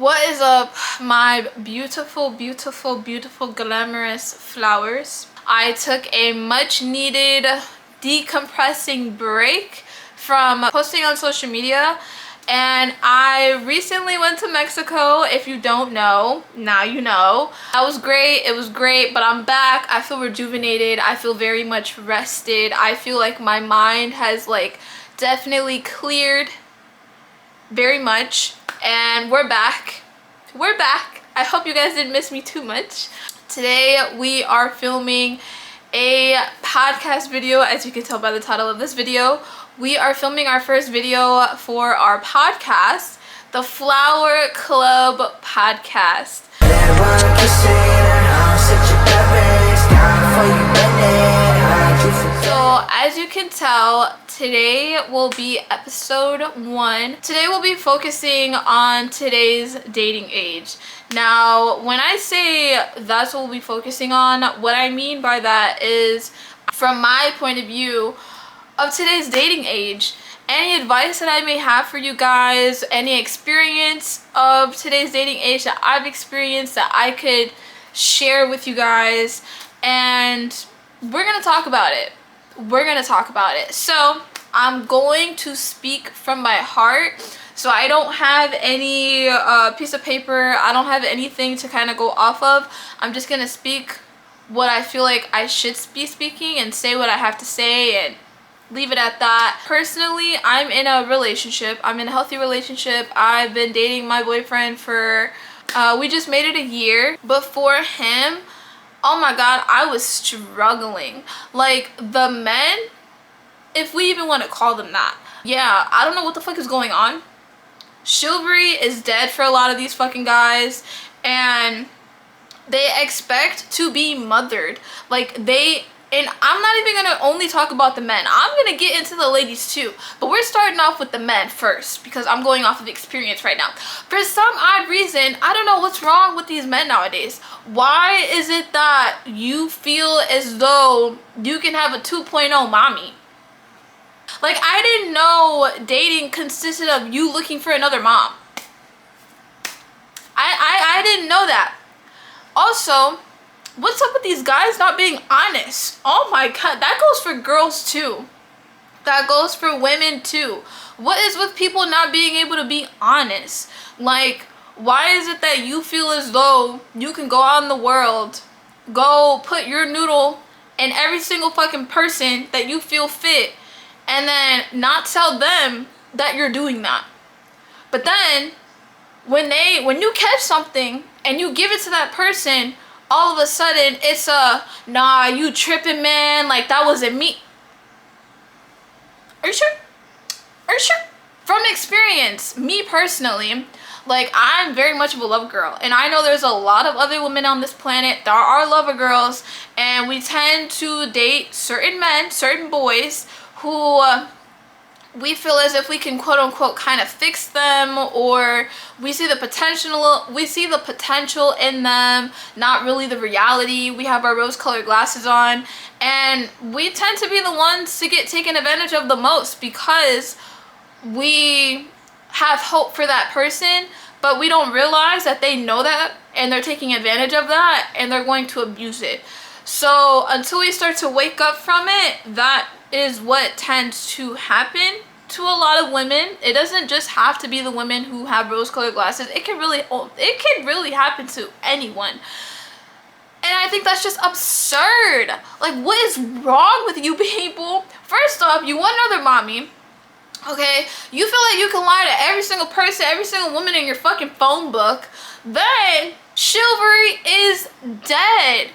What is up, my beautiful, beautiful, beautiful, glamorous flowers? I took a much needed decompressing break from posting on social media, and I recently went to Mexico. If you don't know, now you know. That was great. It was great, but I'm back. I feel rejuvenated. I feel very much rested. I feel like my mind has definitely cleared very much, and we're back. I hope you guys didn't miss me too much. Today we are filming a podcast video. As you can tell by the title of this video, we are filming our first video for our podcast, the Flower Club podcast. So as you can tell, today will be episode 1. Today we'll be focusing on today's dating age. Now, when I say that's what we'll be focusing on, what I mean by that is, from my point of view of today's dating age, any advice that I may have for you guys, any experience of today's dating age that I've experienced that I could share with you guys, and we're gonna talk about it. So I'm going to speak from my heart. So I don't have any piece of paper. I don't have anything to kind of go off of. I'm just gonna speak what I feel like I should be speaking and say what I have to say and leave it at that. Personally, I'm in a relationship. I'm in a healthy relationship. I've been dating my boyfriend for we just made it a year. Before him, oh my god, I was struggling. Like, the men, if we even want to call them that. Yeah, I don't know what the fuck is going on. Chivalry is dead for a lot of these fucking guys, and they expect to be mothered. And I'm not even gonna only talk about the men. I'm gonna get into the ladies too. But we're starting off with the men first because I'm going off of experience right now. For some odd reason, I don't know what's wrong with these men nowadays. Why is it that you feel as though you can have a 2.0 mommy? Like, I didn't know dating consisted of you looking for another mom. I didn't know that. Also, what's up with these guys not being honest? Oh my god, that goes for girls too. That goes for women too. What is with people not being able to be honest? Like, why is it that you feel as though you can go out in the world, go put your noodle in every single fucking person that you feel fit, and then not tell them that you're doing that? But then when you catch something and you give it to that person, all of a sudden it's nah, you tripping, man, like that wasn't me. Are you sure? From experience, me personally, like, I'm very much of a love girl, and I know there's a lot of other women on this planet that are lover girls, and we tend to date certain men, certain boys who we feel as if we can quote unquote kind of fix them, or we see the potential in them, not really the reality. We have our rose-colored glasses on, and we tend to be the ones to get taken advantage of the most because we have hope for that person, but we don't realize that they know that and they're taking advantage of that and they're going to abuse it. So until we start to wake up from it, that is what tends to happen to a lot of women. It doesn't just have to be the women who have rose-colored glasses. It can really happen to anyone. And I think that's just absurd. Like, what is wrong with you people? First off, you want another mommy, okay? You feel like you can lie to every single person, every single woman in your fucking phone book. Then chivalry is dead.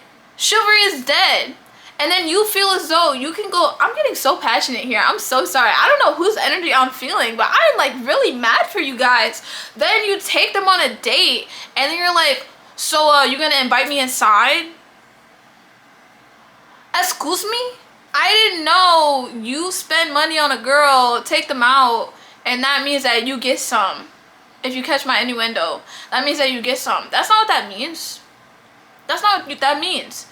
And then you feel as though you can go, I'm getting so passionate here. I'm so sorry. I don't know whose energy I'm feeling, but I'm like really mad for you guys. Then you take them on a date and then you're like, so you gonna invite me inside? Excuse me? I didn't know you spend money on a girl, take them out, and that means that you get some. If you catch my innuendo, that means that you get some. That's not what that means. That's not what that means.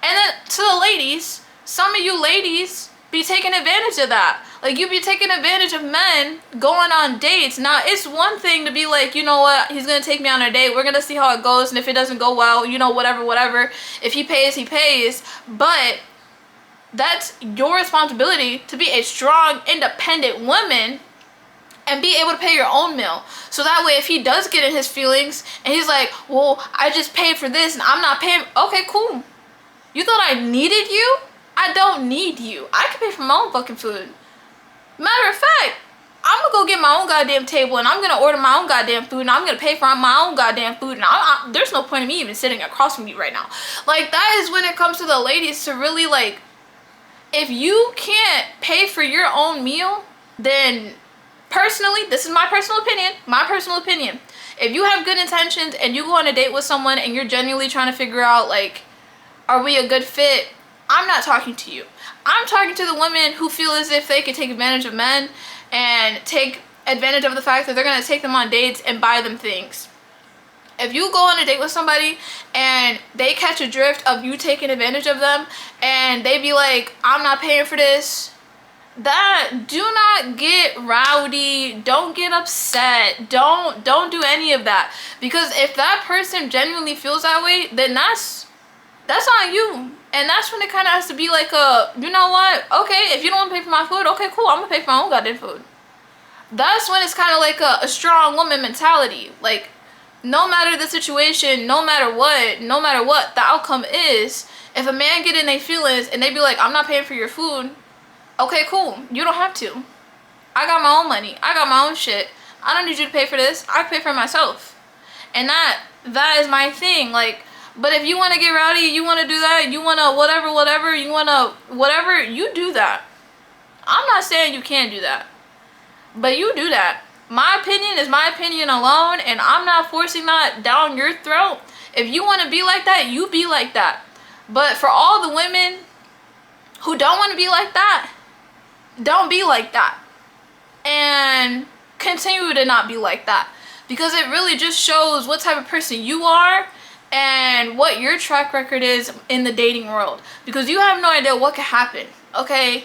And then to the ladies, some of you ladies be taking advantage of that. Like, you be taking advantage of men going on dates. Now, it's one thing to be like, you know what, he's gonna take me on a date, we're gonna see how it goes, and if it doesn't go well, you know, whatever, if he pays, he pays. But that's your responsibility to be a strong, independent woman and be able to pay your own meal. So that way, if he does get in his feelings and he's like, well, I just paid for this and I'm not paying, okay, cool. You thought I needed you? I don't need you. I can pay for my own fucking food. Matter of fact, I'm gonna go get my own goddamn table and I'm gonna order my own goddamn food and I'm gonna pay for my own goddamn food, and there's no point in me even sitting across from you right now. Like, that is when it comes to the ladies, to really, like, if you can't pay for your own meal, then personally, this is my personal opinion, if you have good intentions and you go on a date with someone and you're genuinely trying to figure out, like, are we a good fit, I'm not talking to you. I'm talking to the women who feel as if they can take advantage of men and take advantage of the fact that they're going to take them on dates and buy them things. If you go on a date with somebody and they catch a drift of you taking advantage of them and they be like, I'm not paying for this, do not get rowdy, don't get upset, don't do any of that. Because if that person genuinely feels that way, then that's on you. And that's when it kind of has to be like you know what, okay, if you don't want to pay for my food, okay, cool, I'm gonna pay for my own goddamn food. That's when it's kind of like a strong woman mentality. Like, no matter the situation, no matter what the outcome is, if a man get in their feelings and they be like, I'm not paying for your food, okay, cool, you don't have to. I got my own money, I got my own shit, I don't need you to pay for this, I pay for myself. And that is my thing. Like, but if you want to get rowdy, you want to do that, you want to whatever, you do that. I'm not saying you can't do that, but you do that. My opinion is my opinion alone, and I'm not forcing that down your throat. If you want to be like that, you be like that. But for all the women who don't want to be like that, don't be like that. And continue to not be like that. Because it really just shows what type of person you are and what your track record is in the dating world. Because you have no idea what could happen, okay?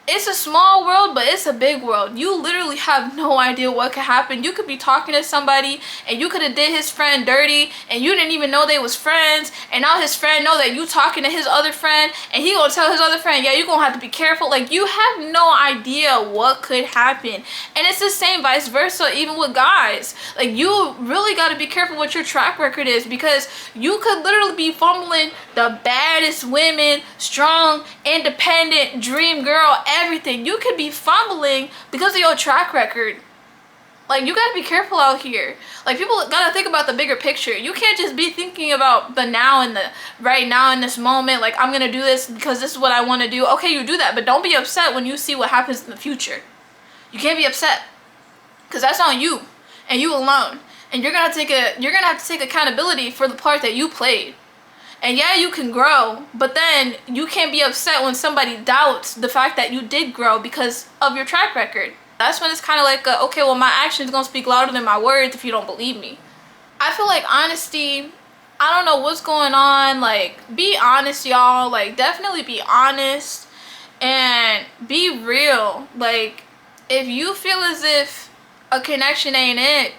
It's a small world, but it's a big world. You literally have no idea what could happen. You could be talking to somebody and you could have did his friend dirty and you didn't even know they was friends, and now his friend know that you talking to his other friend and he gonna tell his other friend, yeah, you gonna have to be careful. Like, you have no idea what could happen. And it's the same vice versa, even with guys. Like, you really got to be careful what your track record is, because you could literally be fumbling the baddest women, strong, independent, dream girl, everything. You could be fumbling because of your track record. Like, you gotta be careful out here. Like, people gotta think about the bigger picture. You can't just be thinking about the now and the right now in this moment. Like, I'm gonna do this because this is what I want to do. Okay, you do that, but don't be upset when you see what happens in the future. You can't be upset, because that's on you and you alone. And you're gonna have to take accountability for the part that you played. And yeah, you can grow, but then you can't be upset when somebody doubts the fact that you did grow because of your track record. That's when it's kind of like, okay, well, my actions gonna speak louder than my words if you don't believe me. I feel like honesty, I don't know what's going on. Like, be honest, y'all. Like, definitely be honest and be real. Like, if you feel as if a connection ain't it,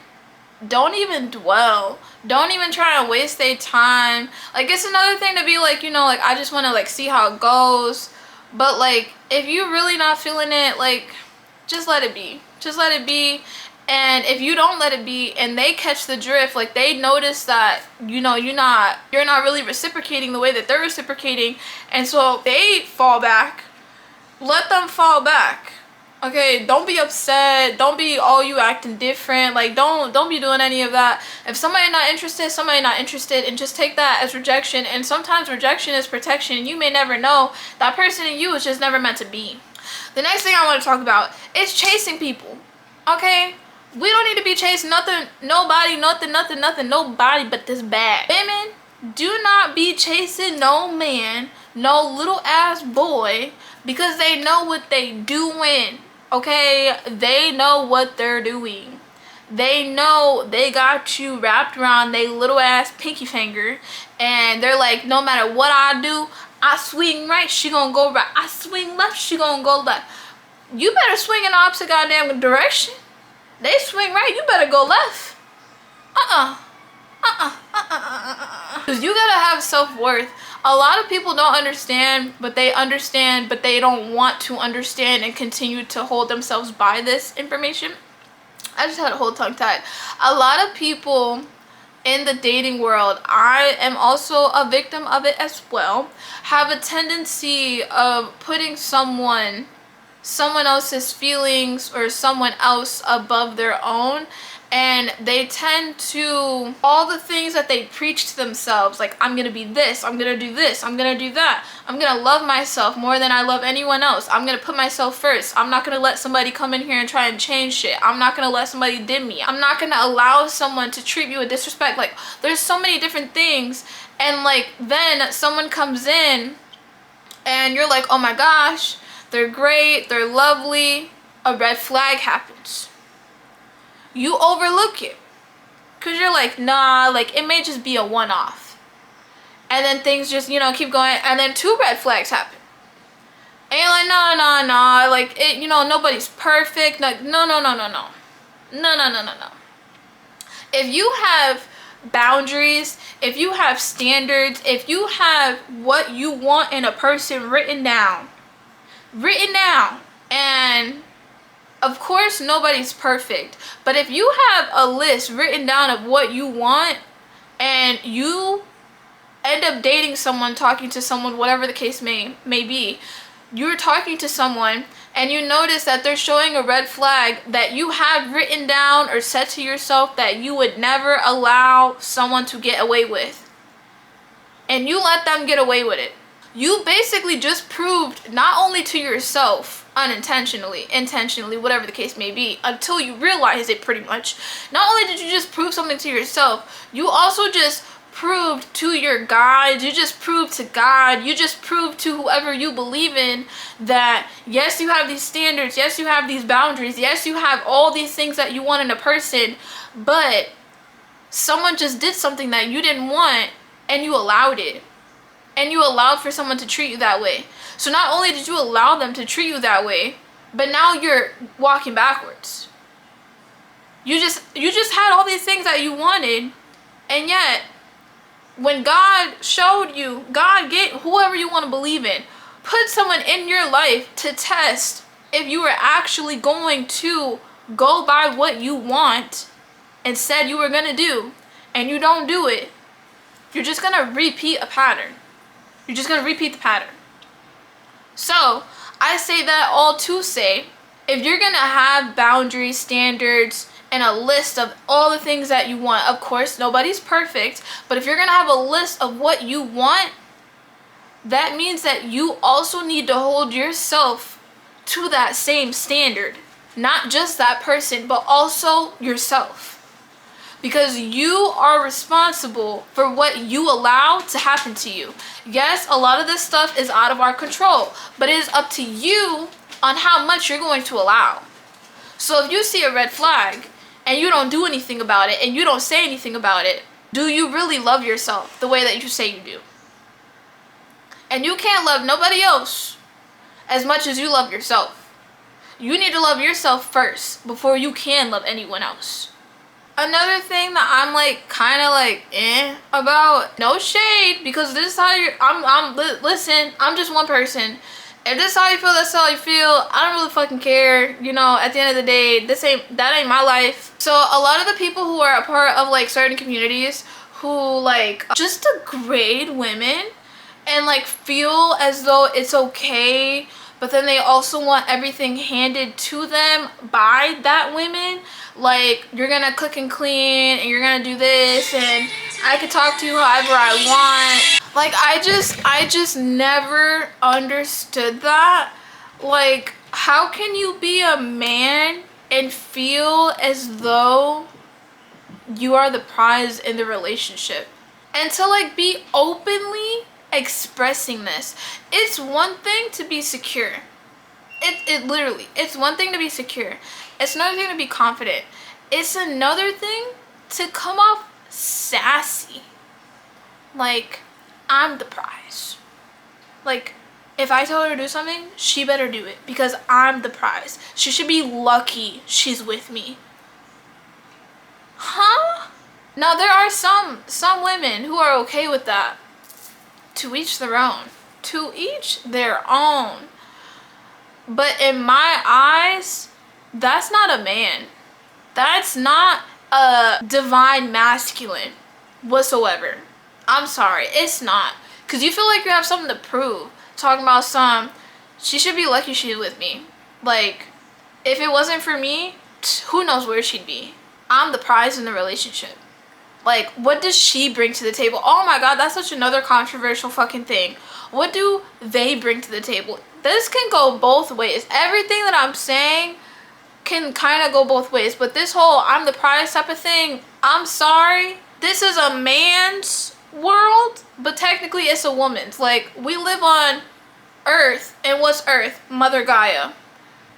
don't even dwell. Don't even try and waste their time. Like, it's another thing to be like, you know, like, I just want to, like, see how it goes. But, like, if you're really not feeling it, like, just let it be. Just let it be. And if you don't let it be and they catch the drift, like, they notice that, you know, you're not really reciprocating the way that they're reciprocating, and so they fall back, let them fall back. Okay, don't be upset. Don't be, oh, you acting different. Like, don't be doing any of that. If somebody not interested, and just take that as rejection. And sometimes rejection is protection. You may never know. That person in you is just never meant to be. The next thing I want to talk about is chasing people. Okay? We don't need to be chasing nobody but this bag. Women, do not be chasing no man, no little ass boy, because they know what they doing. Okay, they know what they're doing. They know they got you wrapped around their little ass pinky finger, and they're like, no matter what I do, I swing right, she gonna go right. I swing left, she gonna go left. You better swing in the opposite goddamn direction. They swing right, you better go left. Because you gotta have self-worth. A lot of people don't understand, but they understand, but they don't want to understand and continue to hold themselves by this information. I just had a whole tongue tied. A lot of people in the dating world, I am also a victim of it as well, have a tendency of putting someone else's feelings or someone else above their own, and they tend to, all the things that they preach to themselves, like, I'm gonna be this, I'm gonna do this, I'm gonna do that, I'm gonna love myself more than I love anyone else, I'm gonna put myself first, I'm not gonna let somebody come in here and try and change shit, I'm not gonna let somebody dim me, I'm not gonna allow someone to treat me with disrespect. Like, there's so many different things, and like, then someone comes in and you're like, oh my gosh, they're great, they're lovely, a red flag happens. You overlook it because you're like, nah, like, it may just be a one-off. And then things just, you know, keep going, and then 2 red flags happen. And you're like, no, like, it, you know, nobody's perfect. No. If you have boundaries, if you have standards, if you have what you want in a person written down, and of course nobody's perfect, but if you have a list written down of what you want, and you end up dating someone, talking to someone, whatever the case may be, you're talking to someone and you notice that they're showing a red flag that you have written down or said to yourself that you would never allow someone to get away with, and you let them get away with it, you basically just proved, not only to yourself, unintentionally, intentionally, whatever the case may be, until you realize it, pretty much, not only did you just prove something to yourself, you also just proved to your guides, you just proved to God, you just proved to whoever you believe in that yes, you have these standards, yes, you have these boundaries, yes, you have all these things that you want in a person, but someone just did something that you didn't want and you allowed it. And you allowed for someone to treat you that way. So not only did you allow them to treat you that way, but now you're walking backwards. You just had all these things that you wanted, and yet when God showed you, God, get whoever you want to believe in, put someone in your life to test if you were actually going to go by what you want and said you were gonna do, and you don't do it, you're just gonna repeat a pattern. You're just going to repeat the pattern. So, I say that all to say, if you're going to have boundaries, standards, and a list of all the things that you want, of course, nobody's perfect, but if you're going to have a list of what you want, that means that you also need to hold yourself to that same standard. Not just that person, but also yourself. Because you are responsible for what you allow to happen to you. Yes, a lot of this stuff is out of our control, but it is up to you on how much you're going to allow. So if you see a red flag and you don't do anything about it and you don't say anything about it, do you really love yourself the way that you say you do? And you can't love nobody else as much as you love yourself. You need to love yourself first before you can love anyone else. Another thing that I'm like kind of like about, no shade, because this is how you're, listen, I'm just one person. If this is how you feel, that's how you feel. I don't really fucking care. You know, at the end of the day, that ain't my life. So a lot of the people who are a part of like certain communities who like just degrade women and like feel as though it's okay, but then they also want everything handed to them by that women. Like, you're gonna cook and clean, and you're gonna do this, and I can talk to you however I want. Like, I just never understood that. Like, how can you be a man and feel as though you are the prize in the relationship? And to like be openly expressing this. It's one thing to be secure. It literally, it's one thing to be secure. It's another thing to be confident. It's another thing to come off sassy. Like, I'm the prize. Like, if I tell her to do something, she better do it because I'm the prize. She should be lucky she's with me. Huh? Now there are some women who are okay with that. To each their own. To each their own. But in my eyes, that's not a man. That's not a divine masculine whatsoever. I'm sorry, it's not. Because you feel like you have something to prove. Talking about she should be lucky she's with me. Like, if it wasn't for me, who knows where she'd be. I'm the prize in the relationship. Like, what does she bring to the table? Oh my god, that's such another controversial fucking thing. What do they bring to the table? This can go both ways. Everything that I'm saying can kind of go both ways. But this whole I'm the prize type of thing, I'm sorry. This is a man's world, but technically it's a woman's. Like, we live on Earth, and what's Earth? Mother Gaia.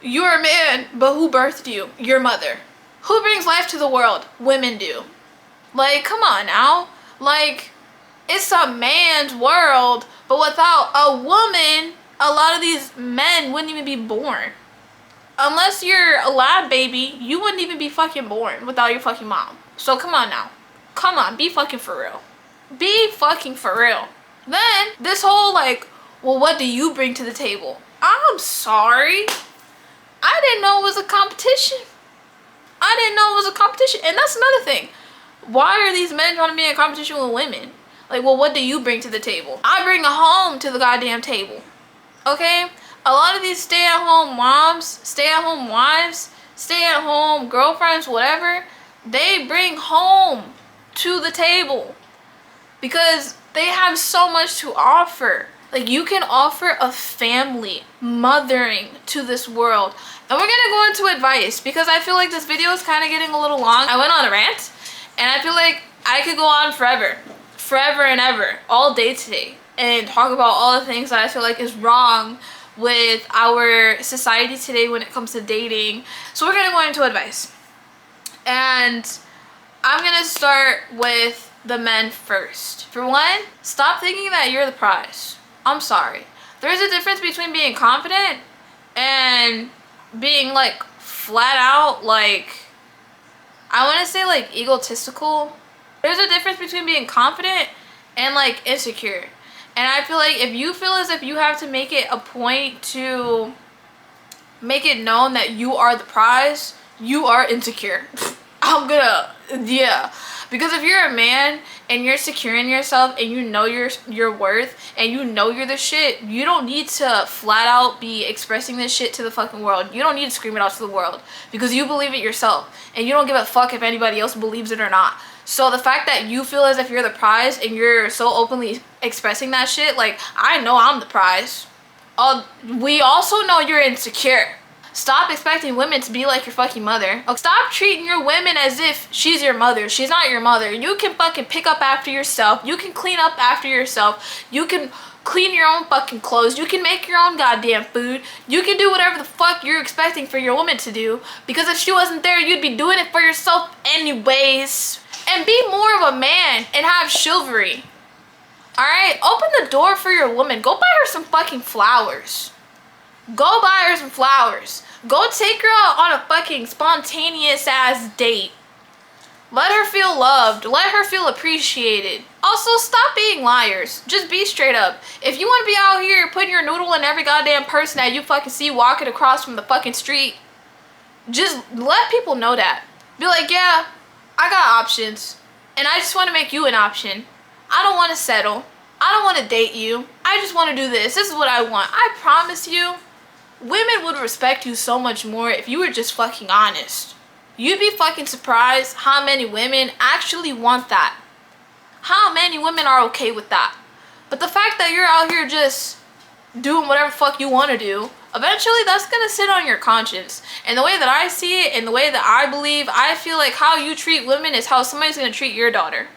You're a man, but who birthed you? Your mother. Who brings life to the world? Women do. Like, come on now. Like, it's a man's world, but without a woman, a lot of these men wouldn't even be born. Unless you're a lab baby, you wouldn't even be fucking born without your fucking mom. So come on now. Come on, be fucking for real. Be fucking for real. Then, this whole like, well, what do you bring to the table? I'm sorry. I didn't know it was a competition. I didn't know it was a competition. And that's another thing. Why are these men trying to be in competition with women? Like, well, what do you bring to the table? I bring a home to the goddamn table. Okay? A lot of these stay-at-home moms, stay-at-home wives, stay-at-home girlfriends, whatever, they bring home to the table because they have so much to offer. Like, you can offer a family, mothering to this world. And we're gonna go into advice because I feel like this video is kind of getting a little long. I went on a rant and I feel like I could go on forever and ever, all day today, and talk about all the things that I feel like is wrong with our society today when it comes to dating. So we're gonna go into advice. And I'm gonna start with the men first. For one, stop thinking that you're the prize. I'm sorry. There's a difference between being confident and being like flat out like, I want to say like egotistical. There's a difference between being confident and like insecure. And I feel like if you feel as if you have to make it a point to make it known that you are the prize, you are insecure. Yeah. Because if you're a man and you're secure in yourself and you know your worth and you know you're the shit, you don't need to flat out be expressing this shit to the fucking world. You don't need to scream it out to the world because you believe it yourself and you don't give a fuck if anybody else believes it or not. So the fact that you feel as if you're the prize and you're so openly expressing that shit, like, I know I'm the prize. We also know you're insecure. Stop expecting women to be like your fucking mother. Stop treating your women as if she's your mother. She's not your mother. You can fucking pick up after yourself. You can clean up after yourself. You can clean your own fucking clothes. You can make your own goddamn food. You can do whatever the fuck you're expecting for your woman to do. Because if she wasn't there, you'd be doing it for yourself anyways. And be more of a man and have chivalry. Alright? Open the door for your woman. Go buy her some fucking flowers. Go buy her some flowers. Go take her out on a fucking spontaneous ass date. Let her feel loved. Let her feel appreciated. Also, stop being liars. Just be straight up. If you want to be out here putting your noodle in every goddamn person that you fucking see walking across from the fucking street, just let people know that. Be like, yeah, I got options. And I just want to make you an option. I don't want to settle. I don't want to date you. I just want to do this. This is what I want. I promise you, women would respect you so much more if you were just fucking honest. You'd be fucking surprised how many women actually want that. How many women are okay with that. But the fact that you're out here just doing whatever the fuck you want to do, eventually that's gonna sit on your conscience. And the way that I see it and the way that I believe, I feel like how you treat women is how somebody's gonna treat your daughter.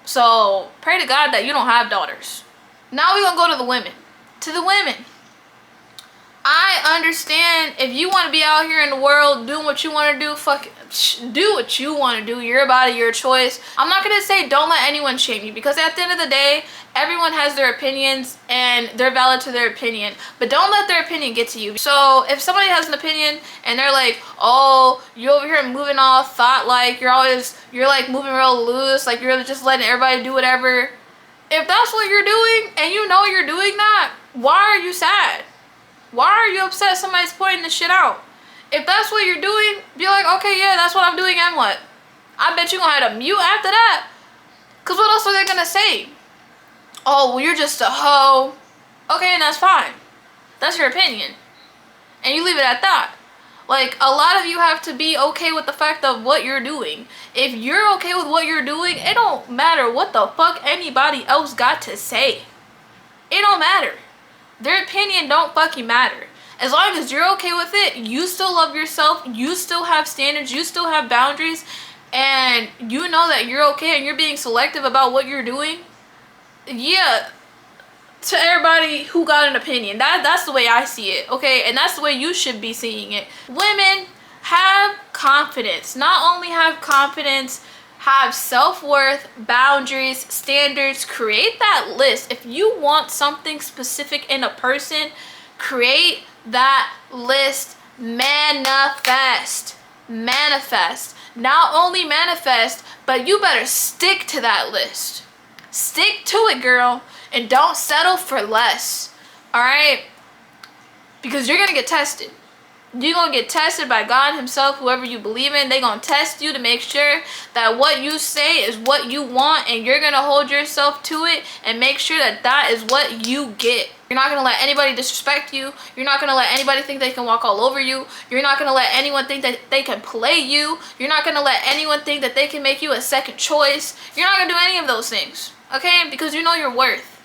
So pray to God that you don't have daughters. Now we're gonna go to the women. To the women. I understand if you want to be out here in the world doing what you want to do, fuck it. Do what you want to do. Your body, your choice. I'm not going to say don't let anyone shame you, because at the end of the day, everyone has their opinions and they're valid to their opinion, but don't let their opinion get to you. So if somebody has an opinion and they're like, oh, you over here moving all thought, like you're like moving real loose, like you're just letting everybody do whatever. If that's what you're doing and you know you're doing that, why are you sad? Why are you upset somebody's pointing this shit out? If that's what you're doing, be like, okay, yeah, that's what I'm doing, and what? I bet you're gonna have to mute after that. Cause what else are they gonna say? Oh, well, you're just a hoe. Okay, and that's fine. That's your opinion. And you leave it at that. Like, a lot of you have to be okay with the fact of what you're doing. If you're okay with what you're doing, it don't matter what the fuck anybody else got to say. It don't matter. Their opinion don't fucking matter. As long as you're okay with it, you still love yourself, you still have standards, you still have boundaries, and you know that you're okay and you're being selective about what you're doing. Yeah, to everybody who got an opinion, that's the way I see it, okay? And that's the way you should be seeing it. Women, have confidence. Not only have confidence, have self-worth, boundaries, standards. Create that list. If you want something specific in a person, create that list. Manifest. Not only manifest, but you better stick to that list. Stick to it, girl, and don't settle for less. All right? Because you're gonna get tested. You're going to get tested by God himself, whoever you believe in. They're going to test you to make sure that what you say is what you want, and you're going to hold yourself to it and make sure that that is what you get. You're not going to let anybody disrespect you. You're not going to let anybody think they can walk all over you. You're not going to let anyone think that they can play you. You're not going to let anyone think that they can make you a second choice. You're not going to do any of those things, okay? Because you know your worth.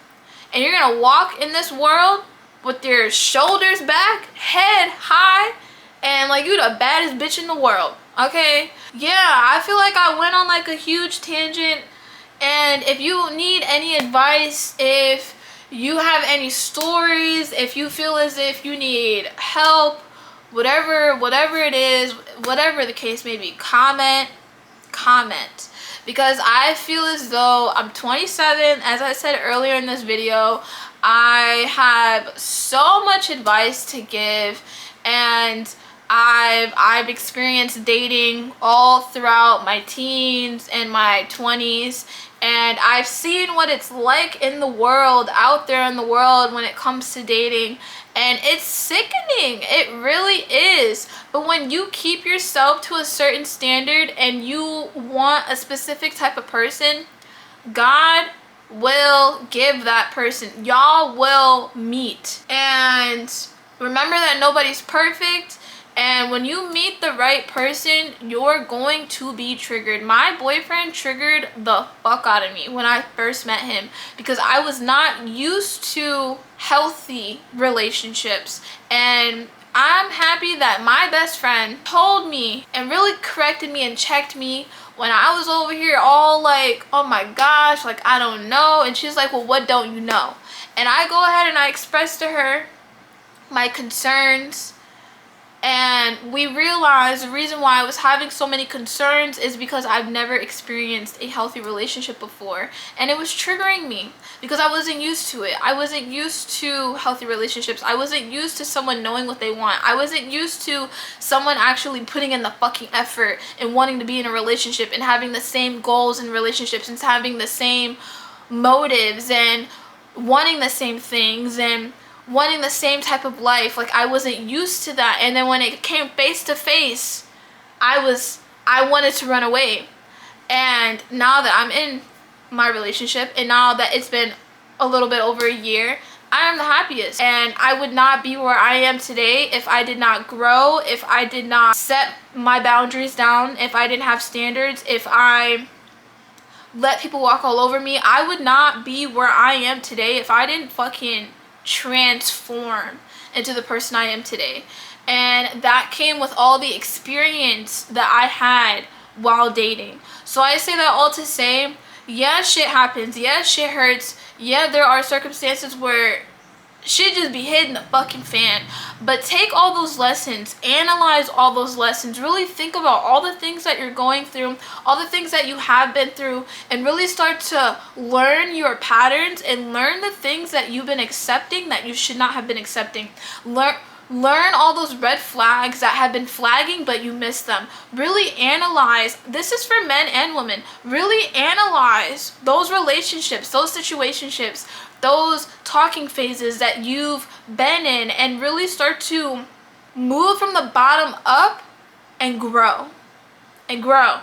And you're going to walk in this world with your shoulders back, head high, and like you the baddest bitch in the world, okay? Yeah, I feel like I went on like a huge tangent, and if you need any advice, if you have any stories, if you feel as if you need help, whatever it is, whatever the case may be, comment. Because I feel as though I'm 27, as I said earlier in this video. I have so much advice to give, and I've experienced dating all throughout my teens and my 20s, and I've seen what it's like in the world, out there in the world, when it comes to dating, and it's sickening. It really is. But when you keep yourself to a certain standard and you want a specific type of person, God will give that person. Y'all will meet. And remember that nobody's perfect. And when you meet the right person, you're going to be triggered. My boyfriend triggered the fuck out of me when I first met him, because I was not used to healthy relationships. And I'm happy that my best friend told me and really corrected me and checked me when I was over here all like, oh my gosh, like I don't know. And she's like, well, what don't you know? And I go ahead and I express to her my concerns. And we realized the reason why I was having so many concerns is because I've never experienced a healthy relationship before. And it was triggering me because I wasn't used to it. I wasn't used to healthy relationships. I wasn't used to someone knowing what they want. I wasn't used to someone actually putting in the fucking effort and wanting to be in a relationship and having the same goals in relationships and having the same motives and wanting the same things and wanting the same type of life. Like, I wasn't used to that. And then when it came face to face, I wanted to run away. And now that I'm in my relationship, and now that it's been a little bit over a year, I am the happiest. And I would not be where I am today if I did not grow, if I did not set my boundaries down, if I didn't have standards, if I let people walk all over me. I would not be where I am today if I didn't fucking transform into the person I am today. And that came with all the experience that I had while dating. So I say that all to say, yeah, shit happens. Yeah, shit hurts. Yeah, there are circumstances where shit just be hitting the fucking fan. But take all those lessons, analyze all those lessons, really think about all the things that you're going through, all the things that you have been through, and really start to learn your patterns and learn the things that you've been accepting that you should not have been accepting. Learn all those red flags that have been flagging but you missed them. Really analyze. This is for men and women. Really analyze those relationships, those situationships, those talking phases that you've been in, and really start to move from the bottom up and grow. And grow.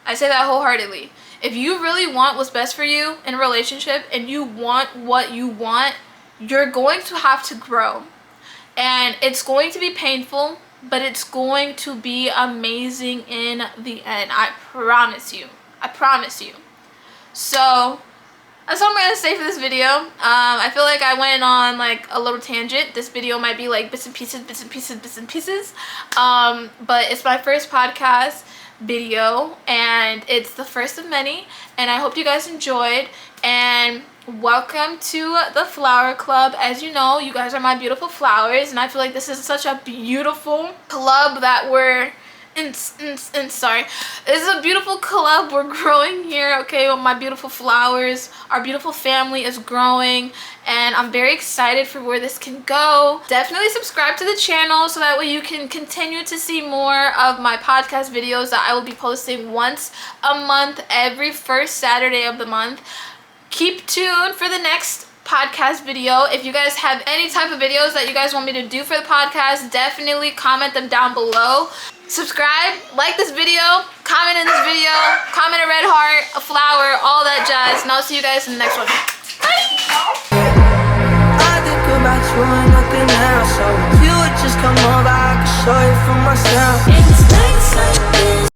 I say that wholeheartedly. If you really want what's best for you in a relationship and you want what you want, you're going to have to grow. And it's going to be painful, but it's going to be amazing in the end. I promise you. I promise you. So that's all I'm going to say for this video. I feel like I went on like a little tangent. This video might be like bits and pieces. But it's my first podcast video and it's the first of many, and I hope you guys enjoyed, and welcome to the flower club. As you know, you guys are my beautiful flowers, and I feel like this is such a beautiful club that we're sorry, this is a beautiful club we're growing here, okay, with my beautiful flowers. Our beautiful family is growing, and I'm very excited for where this can go. Definitely subscribe to the channel so that way you can continue to see more of my podcast videos that I will be posting once a month, every first Saturday of the month. Keep tuned for the next podcast video. If you guys have any type of videos that you guys want me to do for the podcast, definitely comment them down below. Subscribe, like this video, comment in this video, comment a red heart, a flower, all that jazz, and I'll see you guys in the next one. Bye! I think about you and nothing else, so if you would just come over, I can show you for myself.